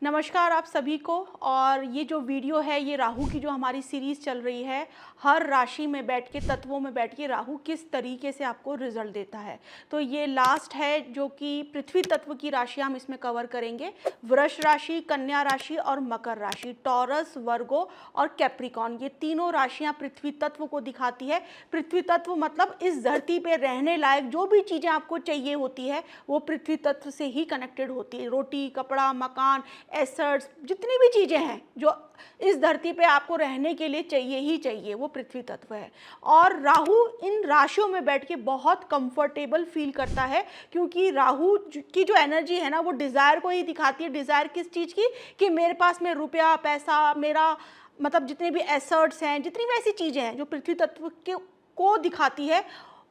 नमस्कार आप सभी को। और ये जो वीडियो है ये राहु की जो हमारी सीरीज़ चल रही है, हर राशि में बैठ के तत्वों में बैठ के राहु किस तरीके से आपको रिजल्ट देता है। तो ये लास्ट है जो कि पृथ्वी तत्व की राशि हम इसमें कवर करेंगे। वृष राशि, कन्या राशि और मकर राशि, टॉरस, वर्गो और कैप्रिकॉन, ये तीनों राशियां पृथ्वी तत्व को दिखाती है। पृथ्वी तत्व मतलब इस धरती पे रहने लायक जो भी चीज़ें आपको चाहिए होती है वो पृथ्वी तत्व से ही कनेक्टेड होती है। रोटी, कपड़ा, मकान, एसेट्स, जितनी भी चीज़ें हैं जो इस धरती पे आपको रहने के लिए चाहिए ही चाहिए, वो पृथ्वी तत्व है। और राहु इन राशियों में बैठ के बहुत कंफर्टेबल फील करता है, क्योंकि राहु की जो एनर्जी है ना वो डिज़ायर को ही दिखाती है। डिज़ायर किस चीज़ की? कि मेरे पास में रुपया, पैसा, मेरा मतलब जितने भी एसेट्स हैं, जितनी भी ऐसी चीज़ें हैं जो पृथ्वी तत्व के को दिखाती है,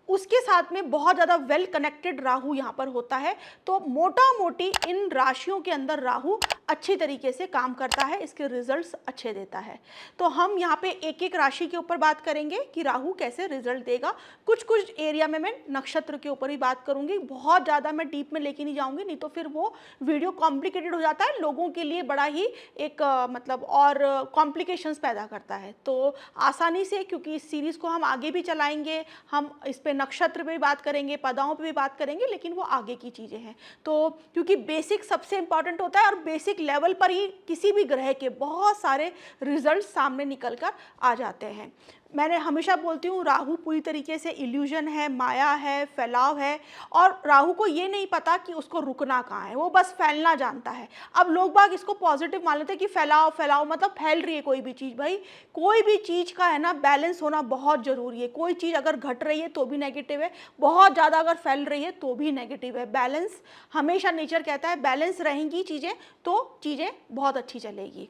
उसके साथ में बहुत ज़्यादा वेल कनेक्टेड राहु यहाँ पर होता है। तो मोटा मोटी इन राशियों के अंदर राहु अच्छी तरीके से काम करता है, इसके रिजल्ट्स अच्छे देता है। तो हम यहाँ पे एक एक राशि के ऊपर बात करेंगे कि राहु कैसे रिजल्ट देगा। कुछ कुछ एरिया में मैं नक्षत्र के ऊपर ही बात करूँगी, बहुत ज़्यादा मैं डीप में लेके नहीं जाऊँगी, नहीं तो फिर वो वीडियो कॉम्प्लिकेटेड हो जाता है, लोगों के लिए बड़ा ही एक मतलब और कॉम्प्लिकेशंस पैदा करता है। तो आसानी से, क्योंकि इस सीरीज़ को हम आगे भी चलाएंगे, हम इस पर नक्षत्र पे भी बात करेंगे, पदाओं पे भी बात करेंगे, लेकिन वो आगे की चीज़ें हैं। तो क्योंकि बेसिक सबसे इंपॉर्टेंट होता है और बेसिक लेवल पर ही किसी भी ग्रह के बहुत सारे रिजल्ट सामने निकल कर आ जाते हैं। मैंने हमेशा बोलती हूँ राहु पूरी तरीके से इल्यूजन है, माया है, फैलाव है। और राहु को ये नहीं पता कि उसको रुकना कहाँ है, वो बस फैलना जानता है। अब लोग बाग इसको पॉजिटिव मान लेते हैं कि फैलाव फैलाव मतलब फैल रही है कोई भी चीज़। भाई कोई भी चीज़ का है ना बैलेंस होना बहुत ज़रूरी है। कोई चीज़ अगर घट रही है तो भी नेगेटिव है, बहुत ज़्यादा अगर फैल रही है तो भी नेगेटिव है। बैलेंस हमेशा नेचर कहता है, बैलेंस रहेंगी चीज़ें तो चीज़ें बहुत अच्छी चलेगी।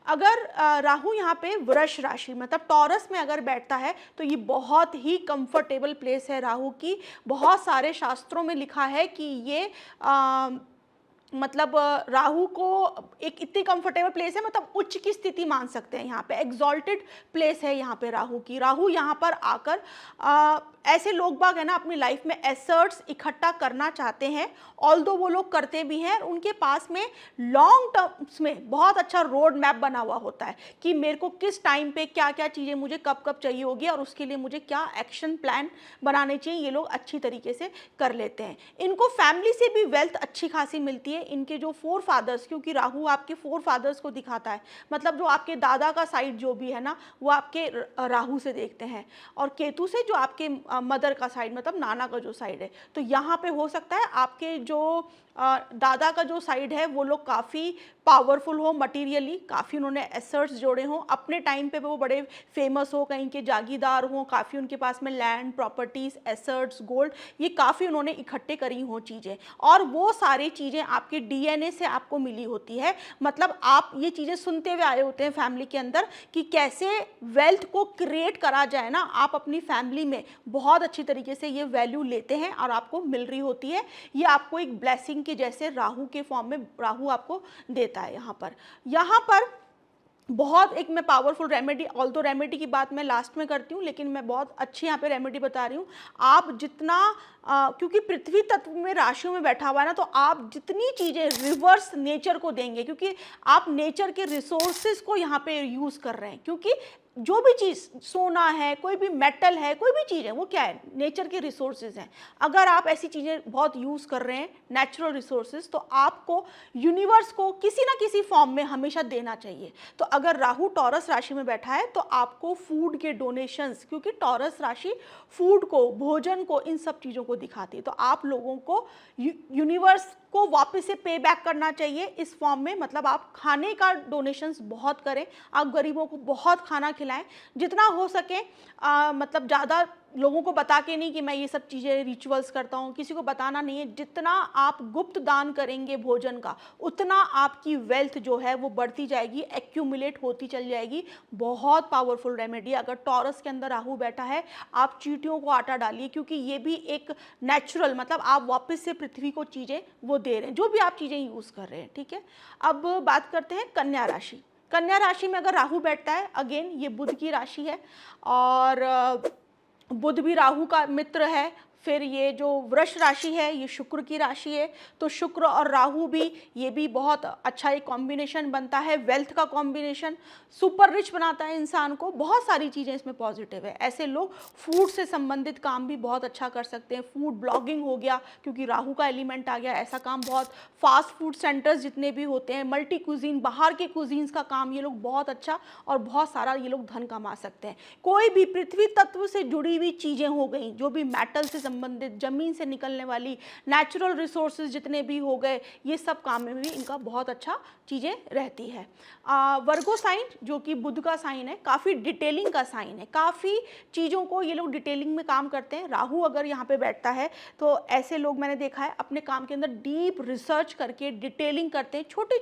अगर राहु यहाँ पे वृष राशि मतलब टॉरस में अगर बैठता है तो ये बहुत ही कंफर्टेबल प्लेस है राहु की। बहुत सारे शास्त्रों में लिखा है कि ये मतलब राहु को एक इतनी कंफर्टेबल प्लेस है, मतलब उच्च की स्थिति मान सकते हैं। यहाँ पे एग्जॉल्टेड प्लेस है यहाँ पे राहु की। राहु यहाँ पर आकर ऐसे लोग बाग है ना अपनी लाइफ में एसेट्स इकट्ठा करना चाहते हैं, ऑल्दो वो लोग करते भी हैं। उनके पास में लॉन्ग टर्म्स में बहुत अच्छा रोड मैप बना हुआ होता है कि मेरे को किस टाइम पे क्या क्या चीज़ें मुझे कब कब चाहिए होगी और उसके लिए मुझे क्या एक्शन प्लान बनाने चाहिए, ये लोग अच्छी तरीके से कर लेते हैं। इनको फैमिली से भी वेल्थ अच्छी खासी मिलती है। इनके जो फोर फादर्स, क्योंकि राहु आपके फोर फादर्स को दिखाता है, मतलब जो आपके दादा का साइड जो भी है ना वो आपके राहु से देखते हैं, और केतु से जो आपके मदर का साइड मतलब नाना का जो साइड है। तो यहाँ पे हो सकता है आपके जो दादा का जो साइड है वो लोग काफ़ी पावरफुल हो, मटीरियली काफ़ी उन्होंने एसेट्स जोड़े हों, अपने टाइम पे वो बड़े फेमस हो, कहीं के जागीरदार हों, काफ़ी उनके पास में लैंड, प्रॉपर्टीज़, एसेट्स, गोल्ड, ये काफ़ी उन्होंने इकट्ठे करी हों चीज़ें। और वो सारी चीज़ें आपके डीएनए से आपको मिली होती है। मतलब आप ये चीज़ें सुनते हुए आए होते हैं फैमिली के अंदर कि कैसे वेल्थ को क्रिएट करा जाए ना। आप अपनी फैमिली में बहुत अच्छी तरीके से ये वैल्यू लेते हैं और आपको मिल रही होती है। ये आपको एक ब्लेसिंग के जैसे राहु के फॉर्म में राहु आपको देता है। यहाँ पर बहुत एक मैं पावरफुल रेमेडी, ऑल्दो रेमेडी की बात मैं लास्ट में करती हूँ, लेकिन मैं बहुत अच्छी यहाँ पे रेमेडी बता रही हूँ। आप जितना क्योंकि पृथ्वी तत्व में राशियों में बैठा हुआ है ना, तो आप जितनी चीज़ें रिवर्स नेचर को देंगे, क्योंकि आप नेचर के रिसोर्सेज को यहाँ पे यूज़ कर रहे हैं। क्योंकि जो भी चीज़, सोना है, कोई भी मेटल है, कोई भी चीज़ है, वो क्या है, नेचर के रिसोर्सेज हैं। अगर आप ऐसी चीज़ें बहुत यूज़ कर रहे हैं, नेचुरल रिसोर्सेज, तो आपको यूनिवर्स को किसी ना किसी फॉर्म में हमेशा देना चाहिए। तो अगर राहु टॉरस राशि में बैठा है तो आपको फूड के डोनेशंस, क्योंकि टॉरस राशि फूड को, भोजन को, इन सब चीज़ों को दिखाती है, तो आप लोगों को यूनिवर्स को वापस से पे बैक करना चाहिए इस फॉर्म में। मतलब आप खाने का डोनेशंस बहुत करें, आप गरीबों को बहुत खाना खिलाएं जितना हो सके। मतलब ज़्यादा लोगों को बता के नहीं कि मैं ये सब चीज़ें रिचुअल्स करता हूँ, किसी को बताना नहीं है। जितना आप गुप्त दान करेंगे भोजन का, उतना आपकी वेल्थ जो है वो बढ़ती जाएगी, एक्यूमुलेट होती चल जाएगी। बहुत पावरफुल रेमेडी। अगर टॉरस के अंदर राहु बैठा है, आप चींटियों को आटा डालिए, क्योंकि ये भी एक नेचुरल, मतलब आप वापस से पृथ्वी को चीज़ें वो दे रहे हैं, जो भी आप चीज़ें यूज़ कर रहे हैं। ठीक है, अब बात करते हैं कन्या राशि। कन्या राशि में अगर राहु बैठता है, अगेन ये बुध की राशि है, और बुध भी राहु का मित्र है, फिर ये जो वृष राशि है ये शुक्र की राशि है, तो शुक्र और राहु भी, ये भी बहुत अच्छा एक कॉम्बिनेशन बनता है, वेल्थ का कॉम्बिनेशन, सुपर रिच बनाता है इंसान को, बहुत सारी चीज़ें इसमें पॉजिटिव है। ऐसे लोग फूड से संबंधित काम भी बहुत अच्छा कर सकते हैं, फूड ब्लॉगिंग हो गया क्योंकि राहु का एलिमेंट आ गया, ऐसा काम बहुत, फास्ट फूड सेंटर्स जितने भी होते हैं, मल्टी कुजीन, बाहर के कुजीन्स का काम ये लोग बहुत अच्छा और बहुत सारा ये लोग धन कमा सकते हैं। कोई भी पृथ्वी तत्व से जुड़ी हुई चीज़ें हो गई, जो भी मेटल से संबंधित, ज़मीन से निकलने वाली नेचुरल रिसोर्सेज जितने भी हो गए, ये सब काम में भी इनका बहुत अच्छा चीज़ें रहती है। वर्गो साइन जो कि बुध का साइन है, काफ़ी डिटेलिंग का साइन है, काफ़ी चीज़ों को ये लोग डिटेलिंग में काम करते हैं। राहु अगर यहाँ पे बैठता है तो ऐसे लोग मैंने देखा है अपने काम के अंदर डीप रिसर्च करके डिटेलिंग करते हैं, छोटे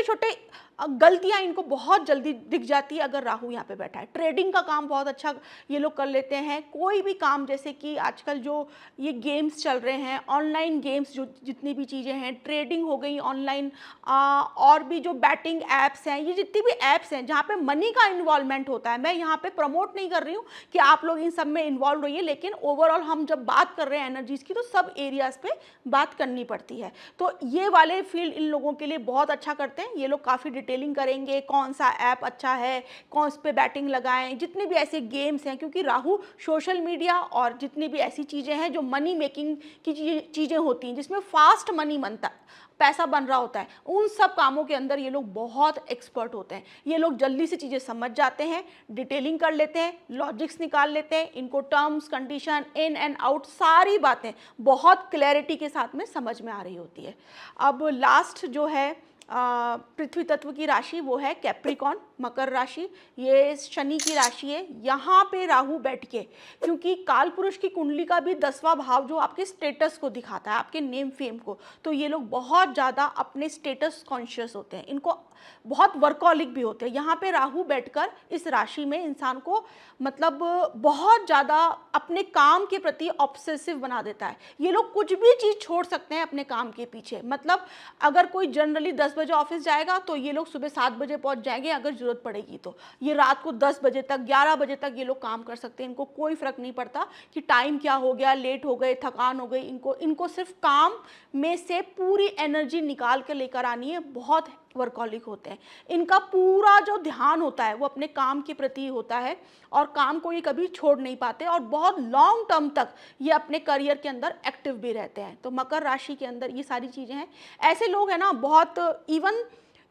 छोटे गलतियां इनको बहुत जल्दी दिख जाती है अगर राहु यहाँ पे बैठा है। ट्रेडिंग का काम बहुत अच्छा ये लोग कर लेते हैं, कोई भी काम, जैसे कि आजकल जो ये गेम्स चल रहे हैं, ऑनलाइन गेम्स, जो जितनी भी चीज़ें हैं, ट्रेडिंग हो गई ऑनलाइन, और भी जो बैटिंग ऐप्स हैं, ये जितनी भी ऐप्स हैं जहाँ पे मनी का इन्वॉल्वमेंट होता है, मैं यहाँ पे प्रमोट नहीं कर रही हूँ कि आप लोग इन सब में इन्वॉल्व रहिए, लेकिन ओवरऑल हम जब बात कर रहे हैं एनर्जीज़ की तो सब एरियाज़ पे बात करनी पड़ती है। तो ये वाले फील्ड इन लोगों के लिए बहुत अच्छा करते हैं, ये लोग काफ़ी डिटेलिंग करेंगे, कौन सा ऐप अच्छा है, कौन से पे बैटिंग लगाएं, जितने भी ऐसे गेम्स हैं, क्योंकि राहु सोशल मीडिया और जितनी भी ऐसी चीज़ें हैं जो मनी मेकिंग की चीज़ें होती हैं, जिसमें फास्ट मनी बनता, पैसा बन रहा होता है, उन सब कामों के अंदर ये लोग बहुत एक्सपर्ट होते हैं। ये लोग जल्दी से चीज़ें समझ जाते हैं, डिटेलिंग कर लेते हैं, लॉजिक्स निकाल लेते हैं, इनको terms, condition, in and out सारी बातें बहुत क्लैरिटी के साथ में समझ में आ रही होती है। अब लास्ट जो है पृथ्वी तत्व की राशि वो है कैप्रिकॉन, मकर राशि, ये शनि की राशि है। यहाँ पे राहु बैठ के, क्योंकि काल पुरुष की कुंडली का भी 10वां भाव जो आपके स्टेटस को दिखाता है, आपके नेम फेम को, तो ये लोग बहुत ज़्यादा अपने स्टेटस कॉन्शियस होते हैं, इनको बहुत वर्कॉलिक भी होते हैं। यहाँ पे राहु बैठकर इस राशि में इंसान को मतलब बहुत ज़्यादा अपने काम के प्रति ऑब्सेसिव बना देता है। ये लोग कुछ भी चीज़ छोड़ सकते हैं अपने काम के पीछे, मतलब अगर कोई जनरली 10 बजे ऑफिस जाएगा तो ये लोग सुबह 7 बजे पहुंच जाएंगे, अगर ज़रूरत पड़ेगी तो ये रात को 10 बजे तक, 11 बजे तक ये लोग काम कर सकते हैं, इनको कोई फ़र्क नहीं पड़ता कि टाइम क्या हो गया, लेट हो गए, थकान हो गई, इनको सिर्फ काम में से पूरी एनर्जी निकाल कर लेकर आनी है। बहुत वर्कॉलिक होते हैं, इनका पूरा जो ध्यान होता है वो अपने काम के प्रति होता है और काम को ये कभी छोड़ नहीं पाते और बहुत लॉन्ग टर्म तक ये अपने करियर के अंदर एक्टिव भी रहते हैं। तो मकर राशि के अंदर ये सारी चीज़ें हैं। ऐसे लोग हैं ना, बहुत इवन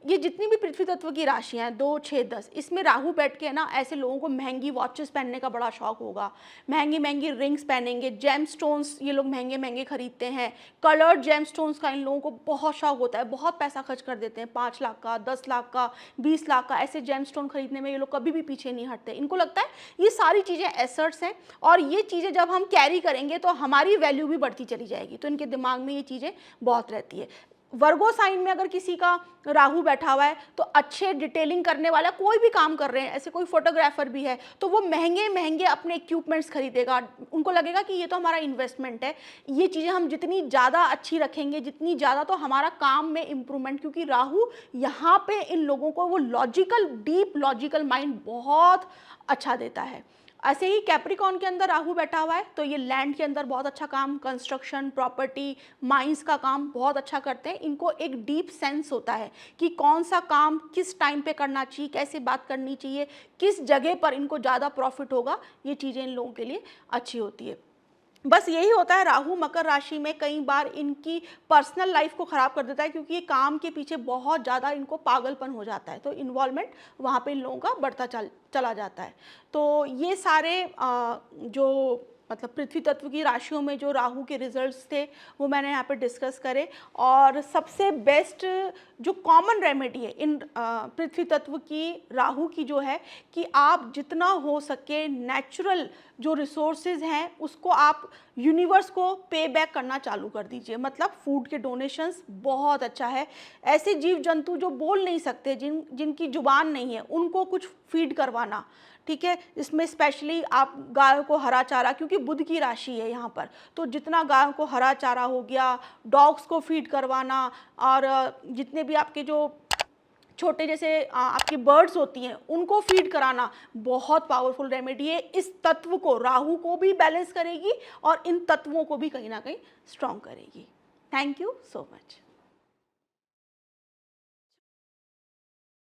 ये जितनी भी पृथ्वी तत्व की राशियाँ हैं 2, 6, 10, इसमें राहु बैठ के है ना, ऐसे लोगों को महंगी वॉचेस पहनने का बड़ा शौक होगा, महंगी महंगी रिंग्स पहनेंगे, जेम स्टोन्स ये लोग महंगे महंगे खरीदते हैं, कलर्ड जेम स्टोन्स का इन लोगों को बहुत शौक होता है, बहुत पैसा खर्च कर देते हैं, 5 लाख का, 10 लाख का, 20 लाख का, ऐसे जेम स्टोन खरीदने में ये लोग कभी भी पीछे नहीं हटते। इनको लगता है ये सारी चीज़ें एसेट्स हैं और ये चीज़ें जब हम कैरी करेंगे तो हमारी वैल्यू भी बढ़ती चली जाएगी, तो इनके दिमाग में ये चीज़ें बहुत रहती है। वर्गो साइन में अगर किसी का राहु बैठा हुआ है तो अच्छे डिटेलिंग करने वाला, कोई भी काम कर रहे हैं, ऐसे कोई फोटोग्राफर भी है तो वो महंगे महंगे अपने इक्विपमेंट्स खरीदेगा, उनको लगेगा कि ये तो हमारा इन्वेस्टमेंट है, ये चीज़ें हम जितनी ज़्यादा अच्छी रखेंगे, जितनी ज़्यादा तो हमारा काम में इम्प्रूवमेंट, क्योंकि राहु यहाँ पे इन लोगों को वो लॉजिकल, डीप लॉजिकल माइंड बहुत अच्छा देता है। ऐसे ही कैप्रिकॉन के अंदर राहु बैठा हुआ है तो ये लैंड के अंदर बहुत अच्छा काम, कंस्ट्रक्शन, प्रॉपर्टी, माइंस का काम बहुत अच्छा करते हैं। इनको एक डीप सेंस होता है कि कौन सा काम किस टाइम पे करना चाहिए, कैसे बात करनी चाहिए, किस जगह पर इनको ज़्यादा प्रॉफिट होगा, ये चीज़ें इन लोगों के लिए अच्छी होती है। बस यही होता है, राहु मकर राशि में कई बार इनकी पर्सनल लाइफ को ख़राब कर देता है, क्योंकि ये काम के पीछे बहुत ज़्यादा इनको पागलपन हो जाता है, तो इन्वॉल्वमेंट वहाँ पे इन लोगों का बढ़ता चला जाता है। तो ये सारे जो मतलब पृथ्वी तत्व की राशियों में जो राहु के रिजल्ट्स थे वो मैंने यहाँ पे डिस्कस करे। और सबसे बेस्ट जो कॉमन रेमेडी है इन पृथ्वी तत्व की राहु की जो है कि आप जितना हो सके नेचुरल जो रिसोर्सेज हैं उसको आप यूनिवर्स को पे बैक करना चालू कर दीजिए। मतलब फूड के डोनेशंस बहुत अच्छा है। ऐसे जीव जंतु जो बोल नहीं सकते, जिनकी जुबान नहीं है, उनको कुछ फीड करवाना, ठीक है। इसमें स्पेशली आप गायों को हरा चारा, क्योंकि बुध की राशि है यहाँ पर, तो जितना गायों को हरा चारा हो गया, डॉग्स को फीड करवाना, और जितने भी आपके जो छोटे जैसे आपकी बर्ड्स होती हैं उनको फीड कराना बहुत पावरफुल रेमेडी है। इस तत्व को, राहु को भी बैलेंस करेगी और इन तत्वों को भी कहीं ना कहीं स्ट्रॉन्ग करेगी। Thank you so much.